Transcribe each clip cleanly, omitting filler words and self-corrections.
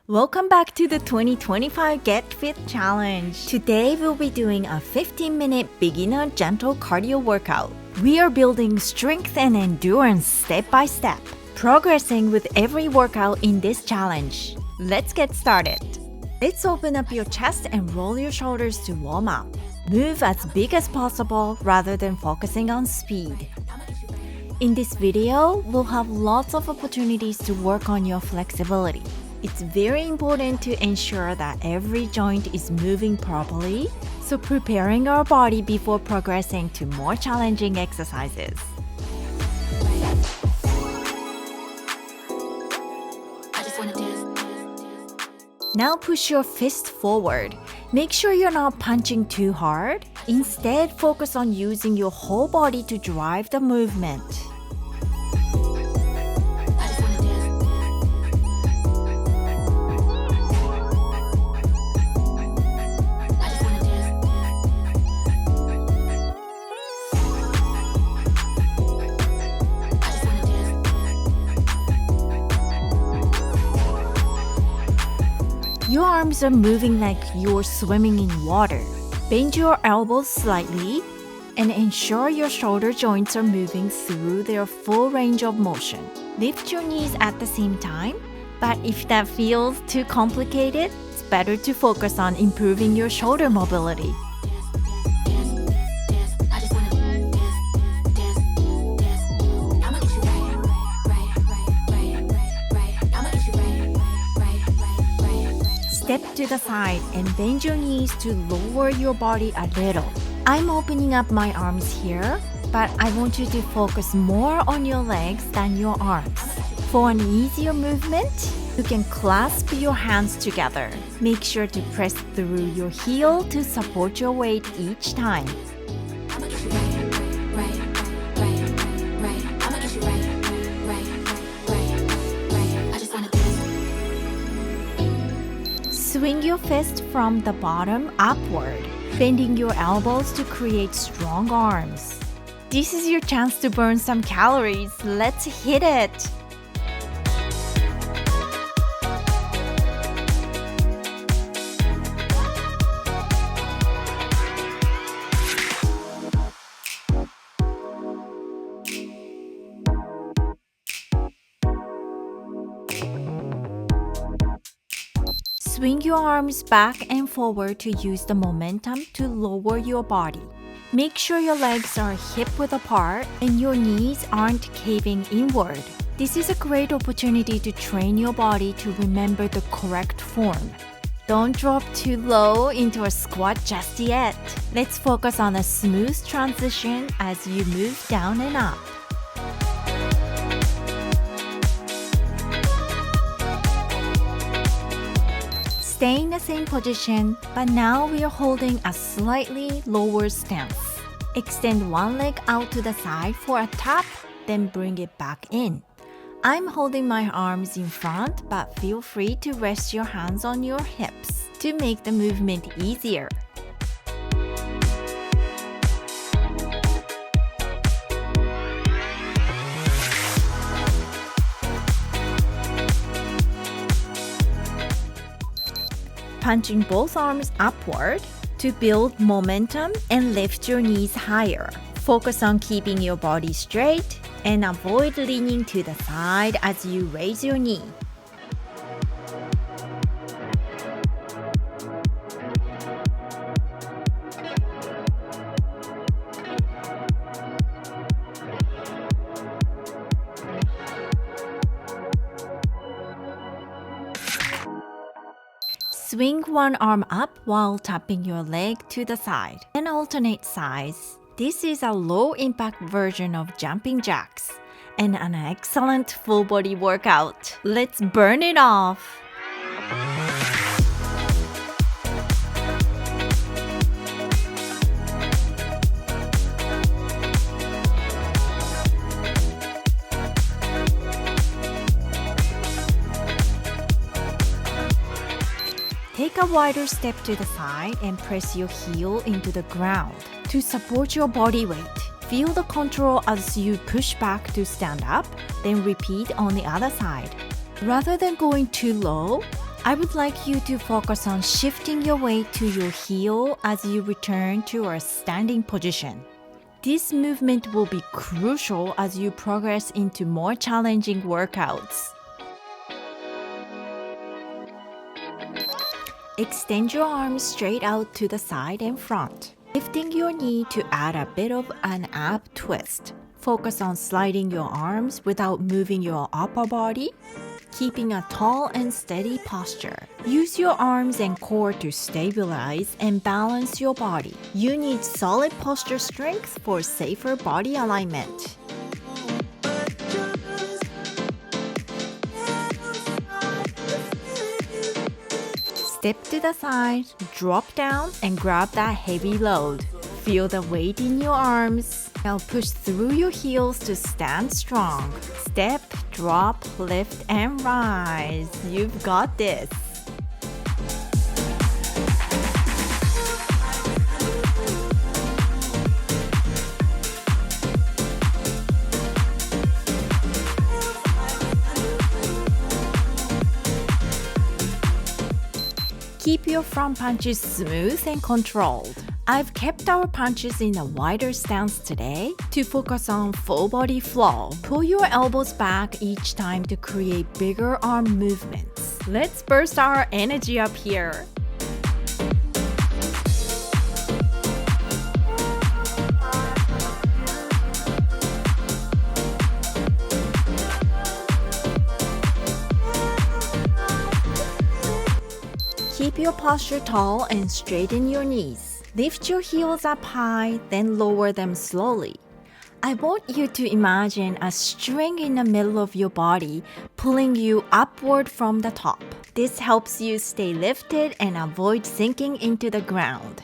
Welcome back to the 2025 Get Fit Challenge. Today we'll be doing a 15-minute beginner gentle cardio workout. We are building strength and endurance step by step, progressing with every workout in this challenge. Let's get started. Let's open up your chest and roll your shoulders to warm up. Move as big as possible rather than focusing on speed. In this video, we'll have lots of opportunities to work on your flexibility. It's very important to ensure that every joint is moving properly, so preparing our body before progressing to more challenging exercises. Now push your fist forward. Make sure you're not punching too hard. Instead, focus on using your whole body to drive the movement. Your arms are moving like you're swimming in water. Bend your elbows slightly and ensure your shoulder joints are moving through their full range of motion. Lift your knees at the same time, but if that feels too complicated, it's better to focus on improving your shoulder mobility. Step to the side and bend your knees to lower your body a little. I'm opening up my arms here, but I want you to focus more on your legs than your arms. For an easier movement, you can clasp your hands together. Make sure to press through your heel to support your weight each time. Swing your fist from the bottom upward, bending your elbows to create strong arms. This is your chance to burn some calories. Let's hit it! Swing your arms back and forward to use the momentum to lower your body. Make sure your legs are hip-width apart and your knees aren't caving inward. This is a great opportunity to train your body to remember the correct form. Don't drop too low into a squat just yet. Let's focus on a smooth transition as you move down and up. Stay in the same position, but now we are holding a slightly lower stance. Extend one leg out to the side for a tap, then bring it back in. I'm holding my arms in front, but feel free to rest your hands on your hips to make the movement easier. Punching both arms upward to build momentum and lift your knees higher. Focus on keeping your body straight and avoid leaning to the side as you raise your knee. Swing one arm up while tapping your leg to the side and alternate sides. This is a low-impact version of jumping jacks and an excellent full-body workout. Let's burn it off! Take a wider step to the side and press your heel into the ground to support your body weight. Feel the control as you push back to stand up, then repeat on the other side. Rather than going too low, I would like you to focus on shifting your weight to your heel as you return to a standing position. This movement will be crucial as you progress into more challenging workouts. Extend your arms straight out to the side and front, lifting your knee to add a bit of an ab twist. Focus on sliding your arms without moving your upper body, keeping a tall and steady posture. Use your arms and core to stabilize and balance your body. You need solid posture strength for safer body alignment. Step to the side, drop down, and grab that heavy load. Feel the weight in your arms. Now push through your heels to stand strong. Step, drop, lift, and rise. You've got this. Keep your front punches smooth and controlled. I've kept our punches in a wider stance today to focus on full body flow. Pull your elbows back each time to create bigger arm movements. Let's burst our energy up here. Keep your posture tall and straighten your knees. Lift your heels up high, then lower them slowly. I want you to imagine a string in the middle of your body pulling you upward from the top. This helps you stay lifted and avoid sinking into the ground.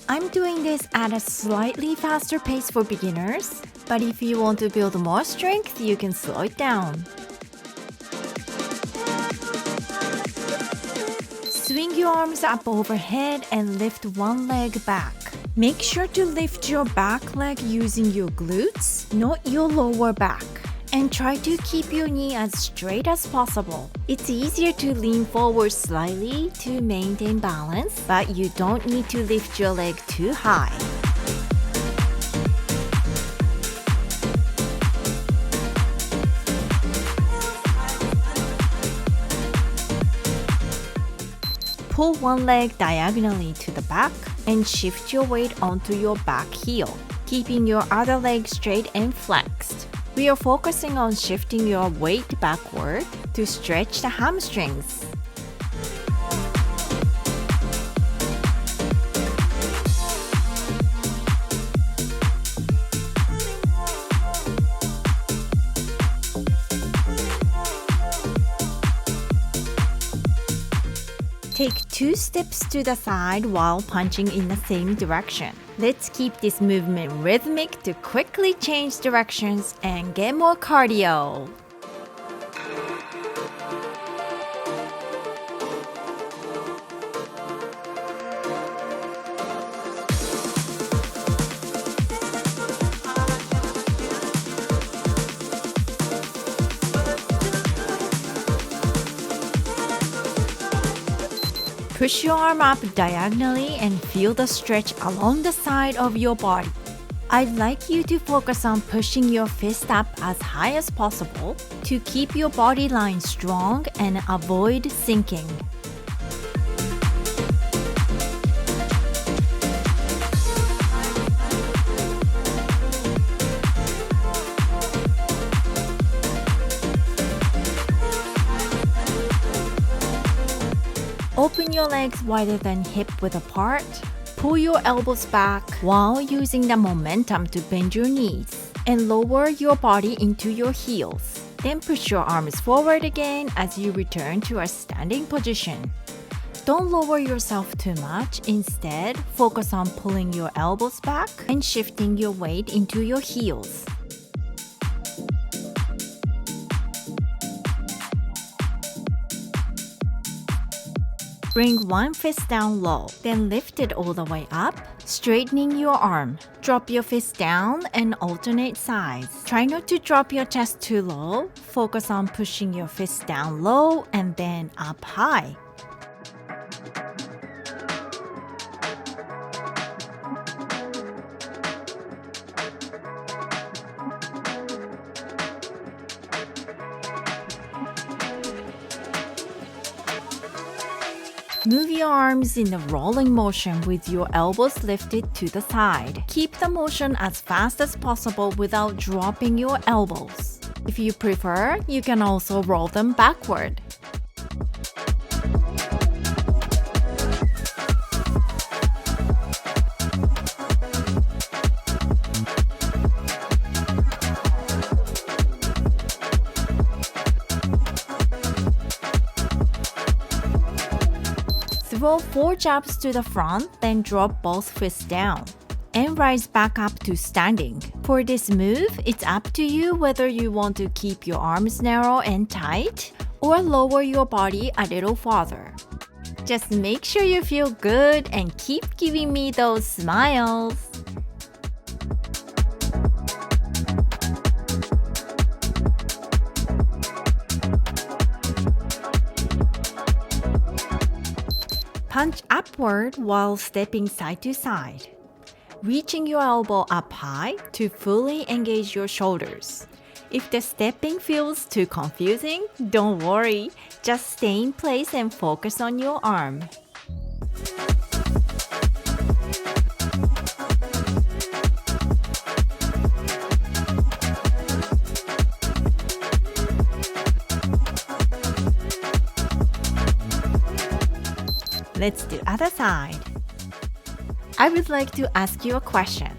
I'm doing this at a slightly faster pace for beginners, but if you want to build more strength, you can slow it down. Swing your arms up overhead and lift one leg back. Make sure to lift your back leg using your glutes, not your lower back. And try to keep your knee as straight as possible. It's easier to lean forward slightly to maintain balance, but you don't need to lift your leg too high. Pull one leg diagonally to the back and shift your weight onto your back heel, keeping your other leg straight and flexed. We are focusing on shifting your weight backward to stretch the hamstrings. Take 2 steps to the side while punching in the same direction. Let's keep this movement rhythmic to quickly change directions and get more cardio. Push your arm up diagonally and feel the stretch along the side of your body. I'd like you to focus on pushing your fist up as high as possible to keep your body line strong and avoid sinking. Open your legs wider than hip width apart. Pull your elbows back while using the momentum to bend your knees and lower your body into your heels. Then push your arms forward again as you return to a standing position. Don't lower yourself too much. Instead, focus on pulling your elbows back and shifting your weight into your heels. Bring one fist down low, then lift it all the way up, straightening your arm. Drop your fist down and alternate sides. Try not to drop your chest too low. Focus on pushing your fist down low and then up high. Move your arms in a rolling motion with your elbows lifted to the side. Keep the motion as fast as possible without dropping your elbows. If you prefer, you can also roll them backward. Throw 4 jabs to the front, then drop both fists down. And rise back up to standing. For this move, it's up to you whether you want to keep your arms narrow and tight or lower your body a little farther. Just make sure you feel good and keep giving me those smiles. Punch upward while stepping side to side. Reaching your elbow up high to fully engage your shoulders. If the stepping feels too confusing, don't worry. Just stay in place and focus on your arm. Let's do other side. I would like to ask you a question.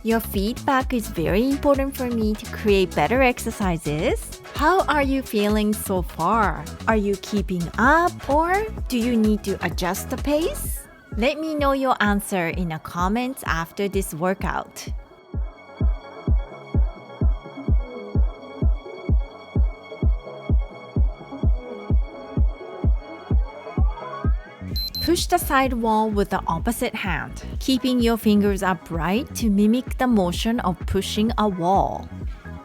Your feedback is very important for me to create better exercises. How are you feeling so far? Are you keeping up or do you need to adjust the pace? Let me know your answer in the comments after this workout. Push the side wall with the opposite hand, keeping your fingers upright to mimic the motion of pushing a wall.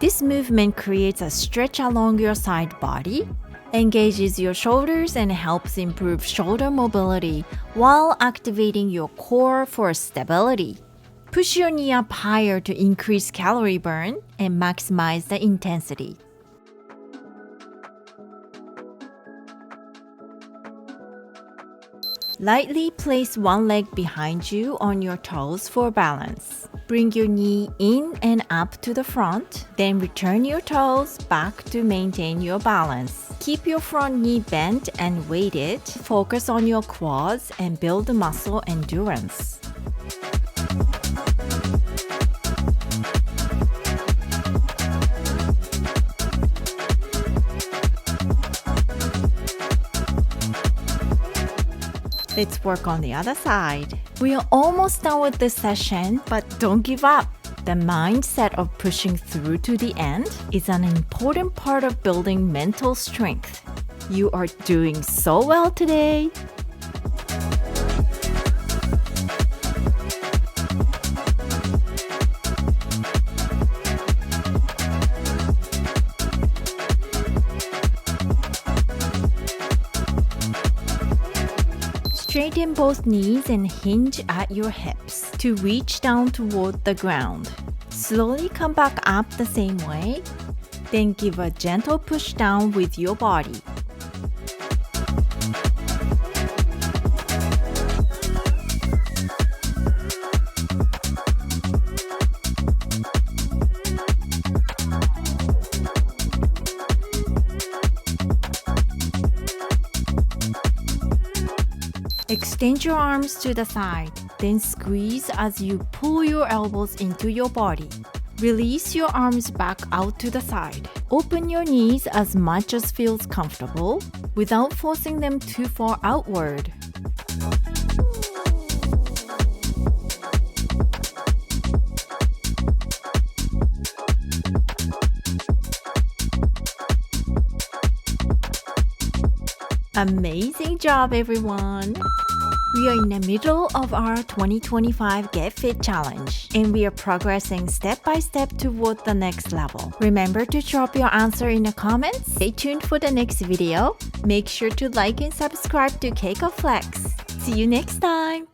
This movement creates a stretch along your side body, engages your shoulders, and helps improve shoulder mobility while activating your core for stability. Push your knee up higher to increase calorie burn and maximize the intensity. Lightly place one leg behind you on your toes for balance. Bring your knee in and up to the front, then return your toes back to maintain your balance. Keep your front knee bent and weighted. Focus on your quads and build muscle endurance. Let's work on the other side. We are almost done with this session, but don't give up. The mindset of pushing through to the end is an important part of building mental strength. You are doing so well today. Straighten both knees and hinge at your hips to reach down toward the ground. Slowly come back up the same way, then give a gentle push down with your body. Extend your arms to the side, then squeeze as you pull your elbows into your body. Release your arms back out to the side. Open your knees as much as feels comfortable without forcing them too far outward. Amazing job, everyone! We are in the middle of our 2025 Get Fit Challenge, and we are progressing step by step toward the next level. Remember to drop your answer in the comments. Stay tuned for the next video. Make sure to like and subscribe to KeikoFlex. See you next time!